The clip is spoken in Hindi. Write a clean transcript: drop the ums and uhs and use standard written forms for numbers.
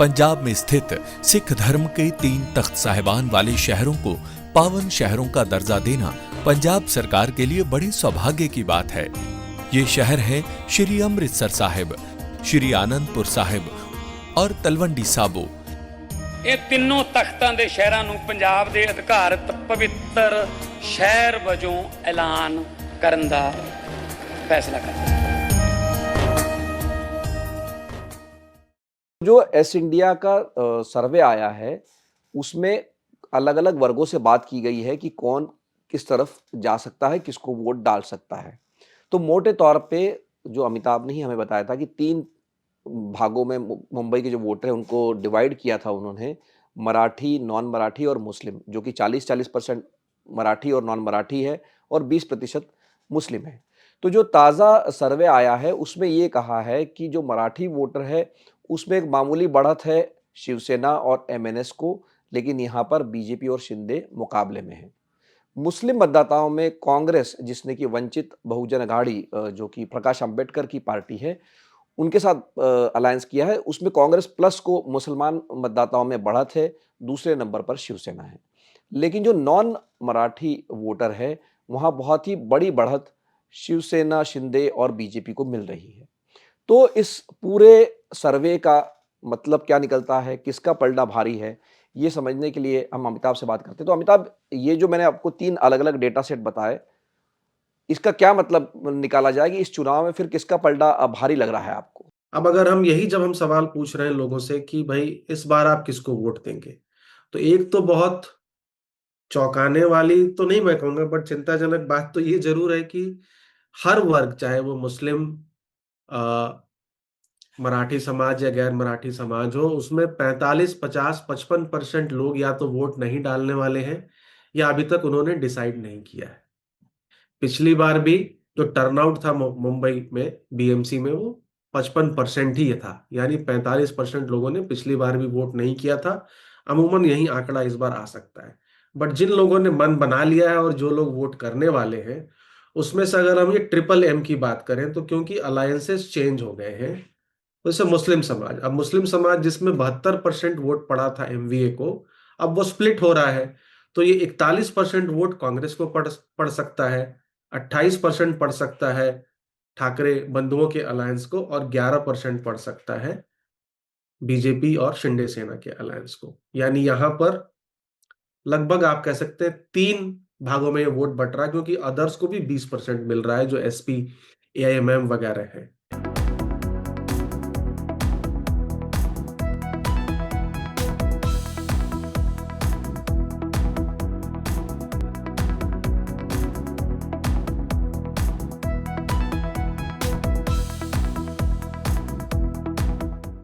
पंजाब में स्थित सिख धर्म के 3 तख्त साहिबान वाले शहरों को पावन शहरों का दर्जा देना पंजाब सरकार के लिए बड़ी सौभाग्य की बात है। ये शहर है श्री अमृतसर साहिब, श्री आनंदपुर साहिब और तलवंडी साबो। ਇਹ ਤਿੰਨੋਂ ਤਖਤਾਂ ਦੇ ਸ਼ਹਿਰਾਂ ਨੂੰ ਪੰਜਾਬ ਦੇ ਅਧਿਕਾਰਤ ਪਵਿੱਤਰ ਸ਼ਹਿਰ ਵਜੋਂ ਐਲਾਨ ਕਰਨ ਦਾ ਫੈਸਲਾ ਕਰਦਾ ਹੈ। जो एस इंडिया का सर्वे आया है उसमें अलग अलग वर्गों से बात की गई है कि कौन किस तरफ जा सकता है, किसको वोट डाल सकता है। तो मोटे तौर पे जो अमिताभ ने ही हमें बताया था कि 3 भागों में मुंबई के जो वोटर हैं उनको डिवाइड किया था उन्होंने, मराठी, नॉन मराठी और मुस्लिम, जो कि 40% मराठी और नॉन मराठी है और 20% मुस्लिम है। तो जो ताज़ा सर्वे आया है उसमें ये कहा है कि जो मराठी वोटर है उसमें एक मामूली बढ़त है शिवसेना और एमएनएस को, लेकिन यहाँ पर बीजेपी और शिंदे मुकाबले में है। मुस्लिम मतदाताओं में कांग्रेस, जिसने कि वंचित बहुजन अघाड़ी जो कि प्रकाश अंबेडकर की पार्टी है, उनके साथ अलायंस किया है, उसमें कांग्रेस प्लस को मुसलमान मतदाताओं में बढ़त है, दूसरे नंबर पर शिवसेना है। लेकिन जो नॉन मराठी वोटर है वहाँ बहुत ही बड़ी बढ़त शिवसेना, शिंदे और बीजेपी को मिल रही है। तो इस पूरे सर्वे का मतलब क्या निकलता है, किसका पलड़ा भारी है, ये समझने के लिए हम अमिताभ से बात करते हैं। तो अमिताभ, ये जो मैंने आपको 3 अलग-अलग डेटा सेट बताए, इसका क्या मतलब निकाला जाए कि इस चुनाव में फिर किसका पलड़ा भारी लग रहा है आपको? अब अगर जब हम सवाल पूछ रहे हैं लोगों से कि भाई इस बार आप किसको वोट देंगे, तो एक तो बहुत चौंकाने वाली तो नहीं मैं कहूँगा, बट चिंताजनक बात तो ये ज़रूर है कि हर वर्ग, चाहे वो मुस्लिम, मराठी समाज या गैर मराठी समाज हो, उसमें 45, 50, 55% लोग या तो वोट नहीं डालने वाले हैं या अभी तक उन्होंने डिसाइड नहीं किया है। पिछली बार भी जो टर्नआउट था मुंबई में बीएमसी में, वो 55% ही था, यानी 45% लोगों ने पिछली बार भी वोट नहीं किया था। अमूमन यही आंकड़ा इस बार आ सकता है। बट जिन लोगों ने मन बना लिया है और जो लोग वोट करने वाले हैं, उसमें से अगर हम ये ट्रिपल एम की बात करें, तो क्योंकि अलायंसेस चेंज हो गए हैं, जैसे मुस्लिम समाज जिसमें 72% वोट पड़ा था एमवीए को, अब वो स्प्लिट हो रहा है। तो ये 41% वोट कांग्रेस को पड़ सकता है, 28% पड़ सकता है ठाकरे बंधुओं के अलायंस को, और 11% पड़ सकता है बीजेपी और शिंदे सेना के अलायंस को। यानी यहाँ पर लगभग आप कह सकते हैं 3 भागों में ये वोट बट रहा है, क्योंकि अदर्स को भी 20% मिल रहा है, जो एसपी, एआईएमएम वगैरह है।